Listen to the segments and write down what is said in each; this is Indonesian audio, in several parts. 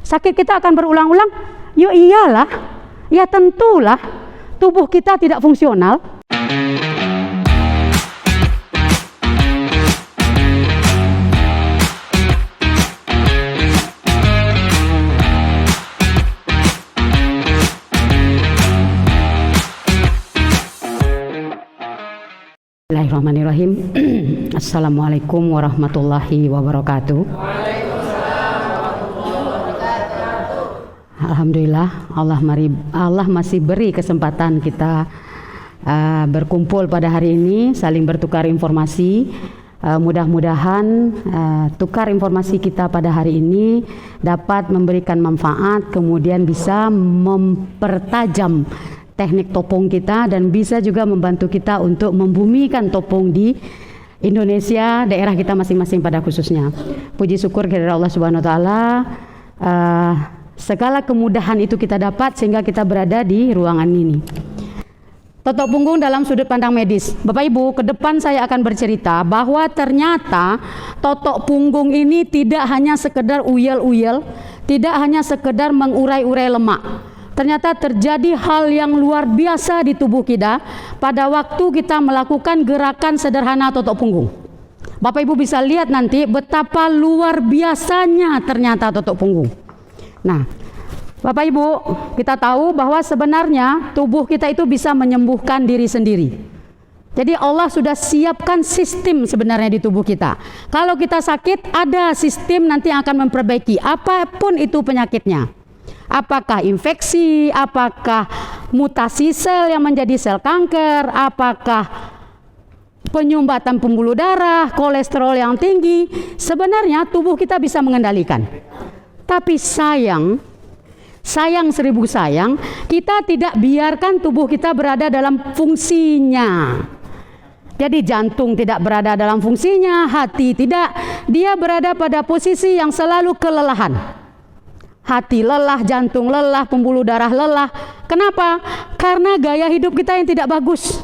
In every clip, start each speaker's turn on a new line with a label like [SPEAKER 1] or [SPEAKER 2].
[SPEAKER 1] Sakit kita akan berulang-ulang? Ya iyalah, ya tentulah tubuh kita tidak fungsional. Bismillahirrahmanirrahim. Assalamualaikum warahmatullahi wabarakatuh. Alhamdulillah, Allah masih beri kesempatan kita berkumpul pada hari ini, saling bertukar informasi. Mudah-mudahan tukar informasi kita pada hari ini dapat memberikan manfaat, kemudian bisa mempertajam teknik topong kita dan bisa juga membantu kita untuk membumikan topong di Indonesia, daerah kita masing-masing pada khususnya. Puji syukur kepada Allah Subhanahu wa taala, segala kemudahan itu kita dapat sehingga kita berada di ruangan ini. Totok punggung dalam sudut pandang medis. Bapak Ibu, ke depan saya akan bercerita bahwa ternyata totok punggung ini tidak hanya sekedar uyel-uyel, tidak hanya sekedar mengurai-urai lemak. Ternyata terjadi hal yang luar biasa di tubuh kita pada waktu kita melakukan gerakan sederhana totok punggung. Bapak Ibu bisa lihat nanti betapa luar biasanya ternyata totok punggung. Nah, Bapak Ibu, kita tahu bahwa sebenarnya tubuh kita itu bisa menyembuhkan diri sendiri. Jadi Allah sudah siapkan sistem sebenarnya di tubuh kita. Kalau kita sakit, ada sistem nanti yang akan memperbaiki apapun itu penyakitnya. Apakah infeksi, apakah mutasi sel yang menjadi sel kanker, apakah penyumbatan pembuluh darah, kolesterol yang tinggi, sebenarnya tubuh kita bisa mengendalikan. Tapi sayang seribu sayang, kita tidak biarkan tubuh kita berada dalam fungsinya. Jadi jantung tidak berada dalam fungsinya, hati tidak, dia berada pada posisi yang selalu kelelahan. Hati lelah, jantung lelah, pembuluh darah lelah. Kenapa? Karena gaya hidup kita yang tidak bagus.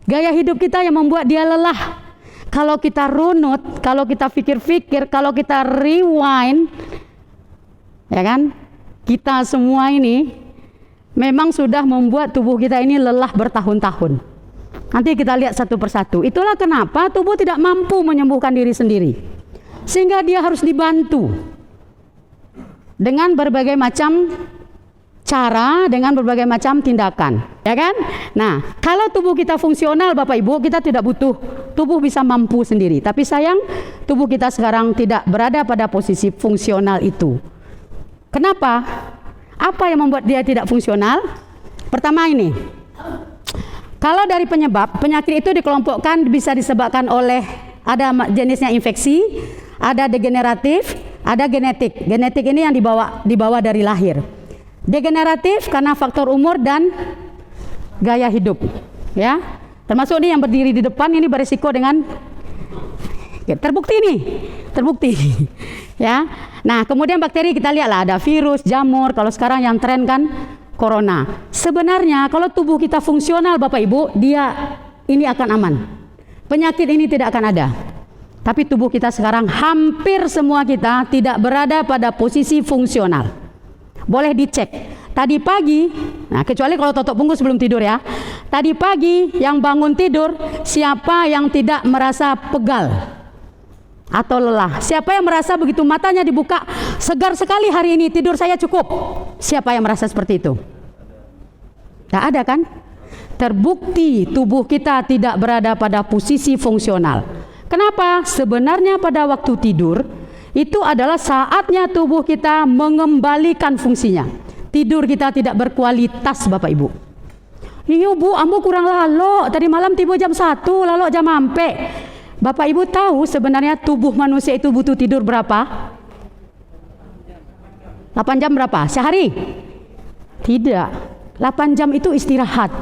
[SPEAKER 1] Gaya hidup kita yang membuat dia lelah. Kalau kita runut, kalau kita pikir-pikir, kalau kita rewind, ya kan? Kita semua ini memang sudah membuat tubuh kita ini lelah bertahun-tahun. Nanti kita lihat satu persatu. Itulah kenapa tubuh tidak mampu menyembuhkan diri sendiri. Sehingga dia harus dibantu dengan berbagai macam cara, dengan berbagai macam tindakan, ya kan? Nah, kalau tubuh kita fungsional, Bapak Ibu, kita tidak butuh, tubuh bisa mampu sendiri. Tapi sayang, tubuh kita sekarang tidak berada pada posisi fungsional itu. Kenapa? Apa yang membuat dia tidak fungsional? Pertama ini, kalau dari penyebab, penyakit itu dikelompokkan bisa disebabkan oleh, ada jenisnya infeksi, ada degeneratif, ada genetik. Genetik ini yang dibawa dari lahir. Degeneratif karena faktor umur dan gaya hidup, ya. Termasuk ini yang berdiri di depan ini berisiko dengan terbukti, ya. Nah, kemudian bakteri kita lihatlah ada virus, jamur. Kalau sekarang yang tren kan corona. Sebenarnya kalau tubuh kita fungsional, Bapak Ibu, ini akan aman. Penyakit ini tidak akan ada. Tapi tubuh kita sekarang hampir semua kita tidak berada pada posisi fungsional. Boleh dicek. Tadi pagi, nah kecuali kalau totok punggung sebelum tidur ya. Tadi pagi yang bangun tidur, siapa yang tidak merasa pegal atau lelah? Siapa yang merasa begitu matanya dibuka, segar sekali hari ini, tidur saya cukup? Siapa yang merasa seperti itu? Tidak ada kan? Terbukti tubuh kita tidak berada pada posisi fungsional. Kenapa? Sebenarnya pada waktu tidur itu adalah saatnya tubuh kita mengembalikan fungsinya. Tidur kita tidak berkualitas, Bapak Ibu. Iya Bu, ambo kurang lalok. Tadi malam tiba jam 1, lalok jam ampe. Bapak Ibu tahu sebenarnya tubuh manusia itu butuh tidur berapa? 8 jam berapa? Sehari? Tidak. 8 jam itu istirahat.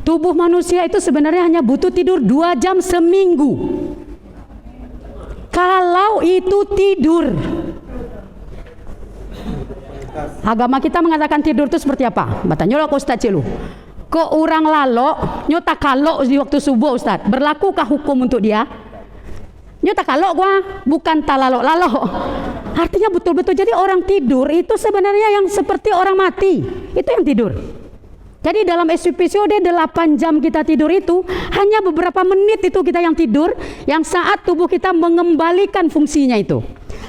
[SPEAKER 1] Tubuh manusia itu sebenarnya hanya butuh tidur 2 jam seminggu. Kalau itu tidur. Agama kita mengatakan tidur itu seperti apa? Batanya lo Ustaz Cilu. Kok orang lalok nyota kalok di waktu subuh, Ustaz? Berlakukah hukum untuk dia? Nyo tak kalok gua, bukan talalo-lalo. Artinya betul-betul jadi orang tidur itu sebenarnya yang seperti orang mati. Itu yang tidur. Jadi dalam episode 8 jam kita tidur itu hanya beberapa menit itu kita yang tidur, yang saat tubuh kita mengembalikan fungsinya itu.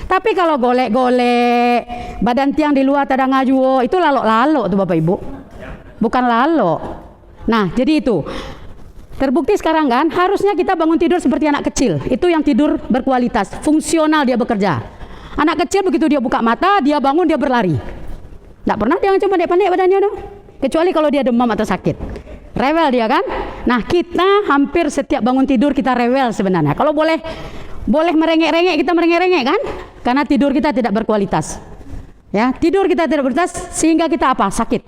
[SPEAKER 1] Tapi kalau golek-golek, badan tiang di luar tada ngajuo, itu lalok-lalok tuh Bapak Ibu. Bukan lalok. Nah, jadi itu. Terbukti sekarang kan, harusnya kita bangun tidur seperti anak kecil. Itu yang tidur berkualitas, fungsional dia bekerja. Anak kecil begitu dia buka mata, dia bangun, dia berlari. Nggak pernah dia coba pandai-pandai badannya dong. Kecuali kalau dia demam atau sakit. Rewel dia kan. Nah, kita hampir setiap bangun tidur kita rewel sebenarnya. Kalau boleh merengek-rengek, kita merengek-rengek kan? Karena tidur kita tidak berkualitas. Ya, tidur kita tidak berkualitas sehingga kita apa? Sakit.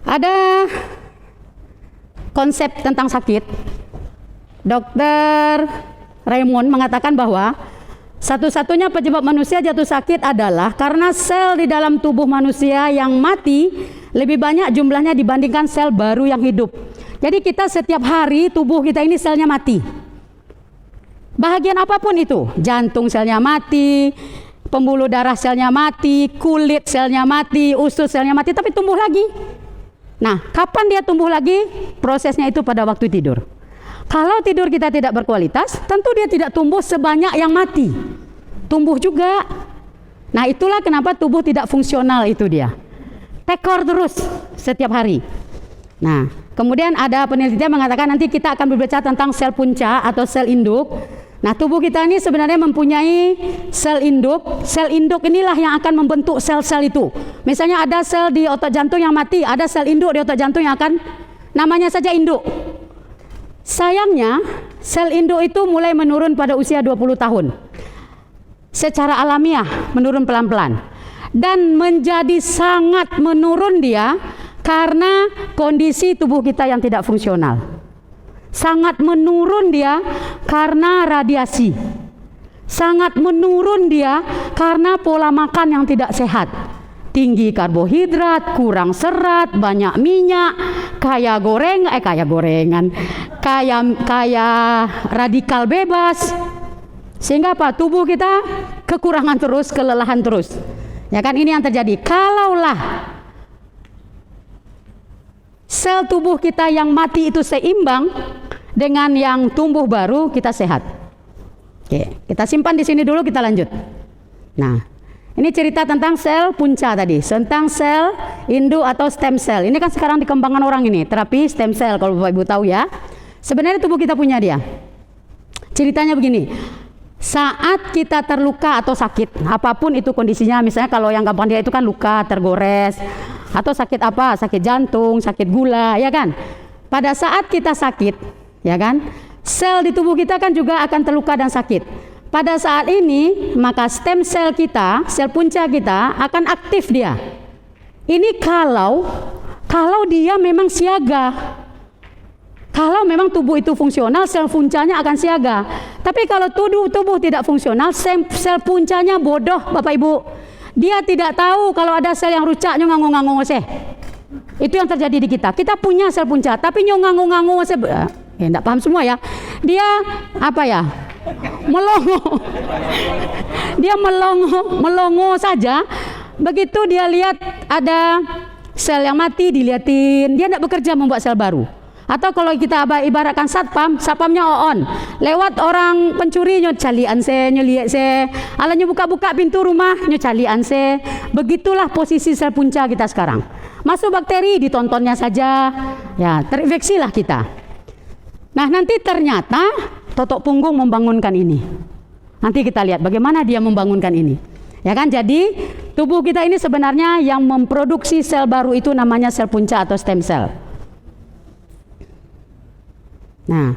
[SPEAKER 1] Ada konsep tentang sakit. Dr. Raymond mengatakan bahwa satu-satunya penyebab manusia jatuh sakit adalah karena sel di dalam tubuh manusia yang mati lebih banyak jumlahnya dibandingkan sel baru yang hidup. Jadi kita setiap hari tubuh kita ini selnya mati. Bahagian apapun itu, jantung selnya mati, pembuluh darah selnya mati, kulit selnya mati, usus selnya mati, tapi tumbuh lagi. Nah, kapan dia tumbuh lagi? Prosesnya itu pada waktu tidur. Kalau tidur kita tidak berkualitas, tentu dia tidak tumbuh sebanyak yang mati. Tumbuh juga. Nah, itulah kenapa tubuh tidak fungsional itu dia. Tekor terus setiap hari. Nah, kemudian ada penelitian mengatakan nanti kita akan berbicara tentang sel punca atau sel induk. Nah, tubuh kita ini sebenarnya mempunyai sel induk. Sel induk inilah yang akan membentuk sel-sel itu. Misalnya ada sel di otot jantung yang mati, ada sel induk di otot jantung yang akan namanya saja induk. Sayangnya, sel induk itu mulai menurun pada usia 20 tahun. Secara alamiah menurun pelan-pelan. Dan menjadi sangat menurun dia karena kondisi tubuh kita yang tidak fungsional. Sangat menurun dia karena radiasi. Sangat menurun dia karena pola makan yang tidak sehat. Tinggi karbohidrat, kurang serat, banyak minyak, kaya gorengan, kaya radikal bebas. Sehingga apa? Tubuh kita kekurangan terus, kelelahan terus. Ya kan, ini yang terjadi. Kalaulah sel tubuh kita yang mati itu seimbang dengan yang tumbuh baru, kita sehat. Oke, kita simpan di sini dulu, kita lanjut. Nah, ini cerita tentang sel punca tadi, tentang sel induk atau stem cell. Ini kan sekarang dikembangkan orang ini, terapi stem cell kalau Bapak Ibu tahu ya. Sebenarnya tubuh kita punya dia. Ceritanya begini. Saat kita terluka atau sakit, apapun itu kondisinya, misalnya kalau yang gampang dia itu kan luka, tergores, atau sakit apa? Sakit jantung, sakit gula, ya kan? Pada saat kita sakit, ya kan? Sel di tubuh kita kan juga akan terluka dan sakit. Pada saat ini, maka stem cell kita, sel punca kita akan aktif dia. Ini kalau dia memang siaga. Kalau memang tubuh itu fungsional, sel puncanya akan siaga. Tapi kalau tubuh tidak fungsional, sel puncanya bodoh, Bapak Ibu. Dia tidak tahu kalau ada sel yang rucaknya nganggung-nganggung seh. Itu yang terjadi di kita. Kita punya sel punca, tapi nganggung-nganggung seh. Enggak paham semua ya. Dia apa ya? Melongo. Dia melongo saja. Begitu dia lihat ada sel yang mati, diliatin. Dia tidak bekerja membuat sel baru. Atau kalau kita ibaratkan satpamnya on. Lewat orang pencuri nyo calian se, nyo lihat se. Alanya buka-buka pintu rumah nyo calian se. Begitulah posisi sel punca kita sekarang. Masuk bakteri ditontonnya saja. Ya, terinfeksilah kita. Nah, nanti ternyata totok punggung membangunkan ini. Nanti kita lihat bagaimana dia membangunkan ini. Ya kan? Jadi tubuh kita ini sebenarnya yang memproduksi sel baru itu namanya sel punca atau stem cell. Nah,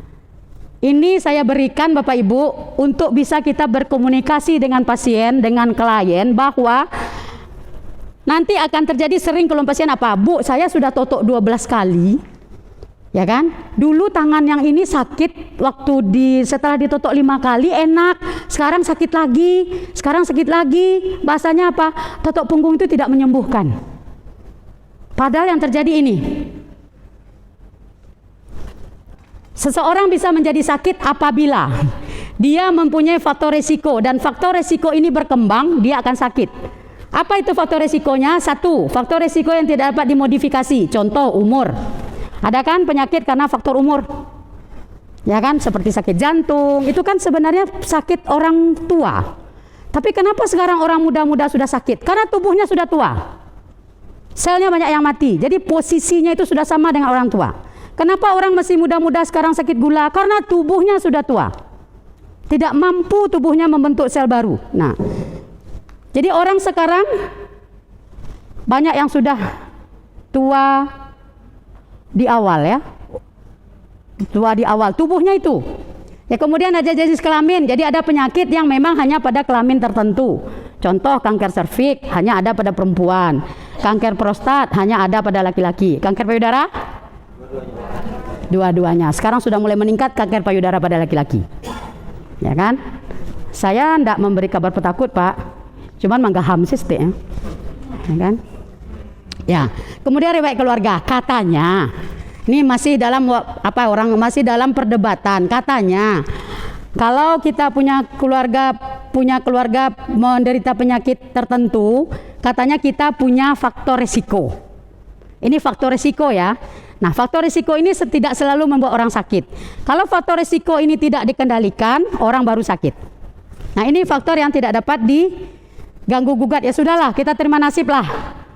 [SPEAKER 1] ini saya berikan Bapak Ibu untuk bisa kita berkomunikasi dengan pasien, dengan klien, bahwa nanti akan terjadi sering kalau pasien apa? Bu, saya sudah totok 12 kali. Ya kan? Dulu tangan yang ini sakit setelah ditotok 5 kali enak, sekarang sakit lagi. Bahasanya apa? Totok punggung itu tidak menyembuhkan. Padahal yang terjadi ini. Seseorang bisa menjadi sakit apabila dia mempunyai faktor resiko, dan faktor resiko ini berkembang, dia akan sakit. Apa itu faktor resikonya? Satu, faktor resiko yang tidak dapat dimodifikasi. Contoh, umur. Ada kan penyakit karena faktor umur? Ya kan, seperti sakit jantung, itu kan sebenarnya sakit orang tua. Tapi kenapa sekarang orang muda-muda sudah sakit? Karena tubuhnya sudah tua. Selnya banyak yang mati. Jadi posisinya itu sudah sama dengan orang tua. Kenapa orang masih muda-muda sekarang sakit gula? Karena tubuhnya sudah tua. Tidak mampu tubuhnya membentuk sel baru. Nah, jadi orang sekarang banyak yang sudah tua di awal ya. Tua di awal tubuhnya itu. Ya, kemudian ada jenis kelamin. Jadi ada penyakit yang memang hanya pada kelamin tertentu. Contoh kanker serviks hanya ada pada perempuan. Kanker prostat hanya ada pada laki-laki. Kanker payudara? Dua-duanya. Sekarang sudah mulai meningkat kanker payudara pada laki-laki. Ya kan? Saya tidak memberi kabar petakut, Pak. Cuman manggaham siste ya. Ya kan? Ya. Kemudian riwayat keluarga, katanya ini masih dalam masih dalam perdebatan. Katanya kalau kita punya keluarga menderita penyakit tertentu, katanya kita punya faktor risiko. Ini faktor risiko ya. Nah, faktor risiko ini tidak selalu membuat orang sakit. Kalau faktor risiko ini tidak dikendalikan, orang baru sakit. Nah, ini faktor yang tidak dapat diganggu gugat. Ya sudahlah, kita terima nasib lah.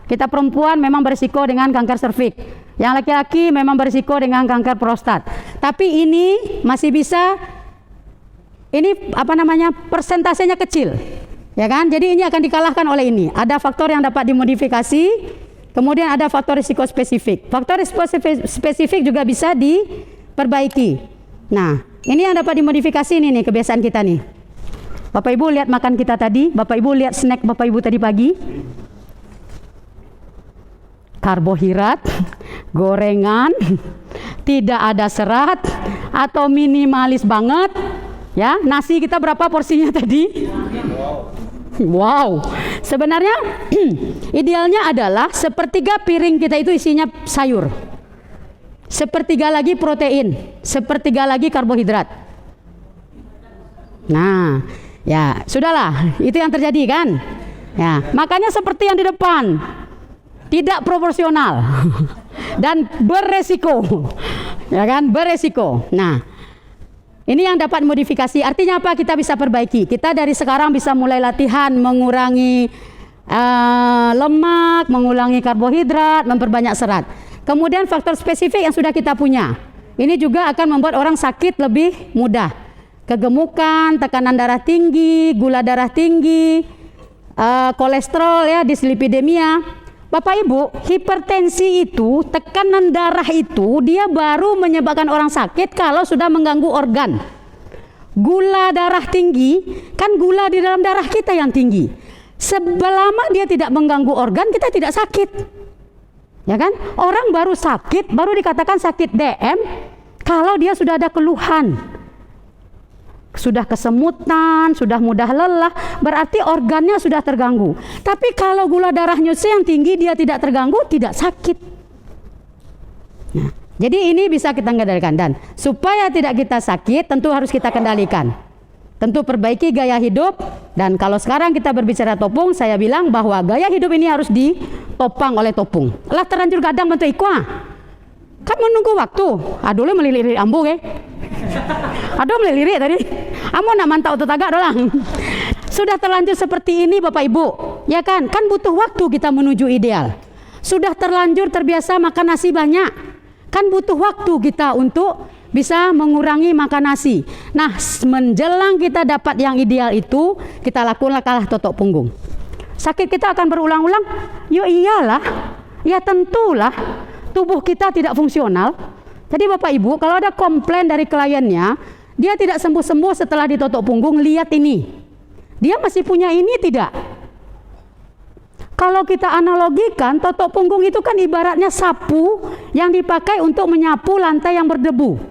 [SPEAKER 1] Kita perempuan memang berisiko dengan kanker serviks. Yang laki-laki memang berisiko dengan kanker prostat. Tapi ini masih bisa, persentasenya kecil. Ya kan? Jadi ini akan dikalahkan oleh ini. Ada faktor yang dapat dimodifikasi. Kemudian ada faktor risiko spesifik. Faktor risiko spesifik juga bisa diperbaiki. Nah, ini yang dapat dimodifikasi nih kebiasaan kita nih. Bapak Ibu lihat makan kita tadi, Bapak Ibu lihat snack Bapak Ibu tadi pagi. Karbohidrat, gorengan, tidak ada serat atau minimalis banget. Ya, nasi kita berapa porsinya tadi? Wow, sebenarnya idealnya adalah sepertiga piring kita itu isinya sayur, sepertiga lagi protein, sepertiga lagi karbohidrat. Nah, ya sudahlah, itu yang terjadi kan? Ya, makanya seperti yang di depan, tidak proporsional dan beresiko, ya kan? Beresiko. Nah, ini yang dapat modifikasi. Artinya apa? Kita bisa perbaiki. Kita dari sekarang bisa mulai latihan mengurangi lemak, mengurangi karbohidrat, memperbanyak serat. Kemudian faktor spesifik yang sudah kita punya. Ini juga akan membuat orang sakit lebih mudah. Kegemukan, tekanan darah tinggi, gula darah tinggi, kolesterol ya, dislipidemia. Bapak Ibu, hipertensi itu, tekanan darah itu, dia baru menyebabkan orang sakit kalau sudah mengganggu organ. Gula darah tinggi, kan gula di dalam darah kita yang tinggi. Selama dia tidak mengganggu organ, kita tidak sakit. Ya kan? Orang baru sakit, baru dikatakan sakit DM, kalau dia sudah ada keluhan. Sudah kesemutan, sudah mudah lelah, berarti organnya sudah terganggu. Tapi kalau gula darahnya yang tinggi, dia tidak terganggu, tidak sakit. Nah, jadi ini bisa kita kendalikan, dan supaya tidak kita sakit, tentu harus kita kendalikan. Tentu perbaiki gaya hidup, dan kalau sekarang kita berbicara topung, saya bilang bahwa gaya hidup ini harus ditopang oleh topung. Lah terlanjur gadang bentuk ikwa. Kan menunggu waktu. Aduh, melirik ambu ke? Aduh, melirik tadi. Amo nak mantau tetagak doang. Sudah terlanjur seperti ini Bapak Ibu, ya kan? Kan butuh waktu kita menuju ideal. Sudah terlanjur terbiasa makan nasi banyak, kan butuh waktu kita untuk bisa mengurangi makan nasi. Nah, menjelang kita dapat yang ideal itu, kita lakukanlah kalah totok punggung. Sakit kita akan berulang-ulang? Yo iyalah, ya tentulah. Tubuh kita tidak fungsional. Jadi Bapak Ibu, kalau ada komplain dari kliennya, dia tidak sembuh-sembuh setelah ditotok punggung, lihat ini. Dia masih punya ini tidak? Kalau kita analogikan, totok punggung itu kan ibaratnya sapu yang dipakai untuk menyapu lantai yang berdebu.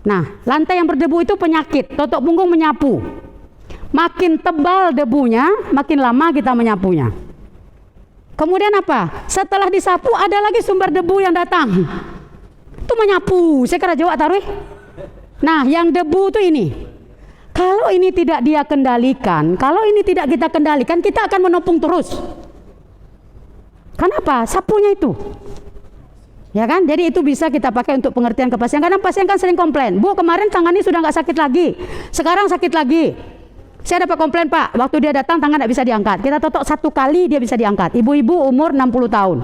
[SPEAKER 1] Nah, lantai yang berdebu itu penyakit, totok punggung menyapu. Makin tebal debunya, makin lama kita menyapunya. Kemudian apa? Setelah disapu ada lagi sumber debu yang datang. Itu menyapu. Saya kira jawab taruh. Nah, yang debu tuh ini. Kalau ini tidak dia kendalikan, kalau ini tidak kita kendalikan, kita akan menopung terus. Kenapa? Sapunya itu. Ya kan? Jadi itu bisa kita pakai untuk pengertian ke pasien. Karena pasien kan sering komplain, Bu, kemarin tangannya sudah nggak sakit lagi, sekarang sakit lagi. Saya dapat komplain, Pak, waktu dia datang tangan nggak bisa diangkat. Kita totok 1 kali dia bisa diangkat. Ibu-ibu umur 60 tahun.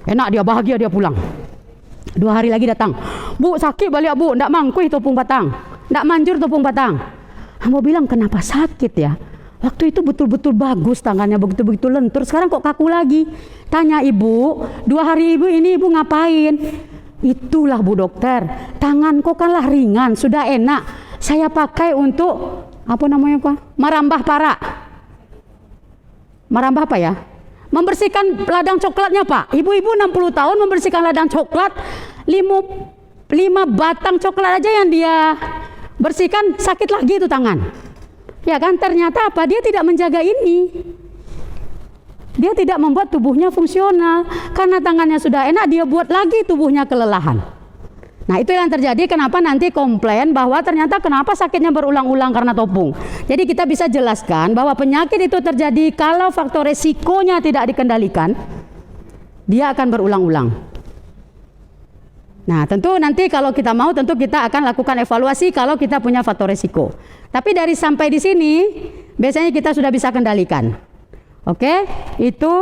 [SPEAKER 1] Enak, dia bahagia, dia pulang. 2 hari lagi datang, Bu, sakit balik, Bu, nggak mangkuih topung batang, nggak manjur topung batang. Hamba bilang, kenapa sakit ya? Waktu itu betul-betul bagus tangannya, begitu-begitu lentur, sekarang kok kaku lagi. Tanya ibu, 2 hari ibu ini ibu ngapain? Itulah Bu Dokter, tanganku kanlah ringan, sudah enak. Saya pakai untuk, apa namanya Pak? Merambah para. Merambah apa ya? Membersihkan ladang coklatnya Pak. Ibu-ibu 60 tahun membersihkan ladang coklat, 5 batang coklat aja yang dia bersihkan sakit lagi itu tangan. Ya kan, ternyata apa? Dia tidak menjaga ini. Dia tidak membuat tubuhnya fungsional. Karena tangannya sudah enak, dia buat lagi tubuhnya kelelahan. Nah, itu yang terjadi kenapa nanti komplain bahwa ternyata kenapa sakitnya berulang-ulang karena topung. Jadi kita bisa jelaskan bahwa penyakit itu terjadi kalau faktor resikonya tidak dikendalikan, dia akan berulang-ulang. Nah, tentu nanti kalau kita mau, tentu kita akan lakukan evaluasi kalau kita punya faktor resiko. Tapi dari sampai di sini, biasanya kita sudah bisa kendalikan. Oke, itu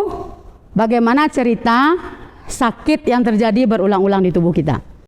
[SPEAKER 1] bagaimana cerita sakit yang terjadi berulang-ulang di tubuh kita.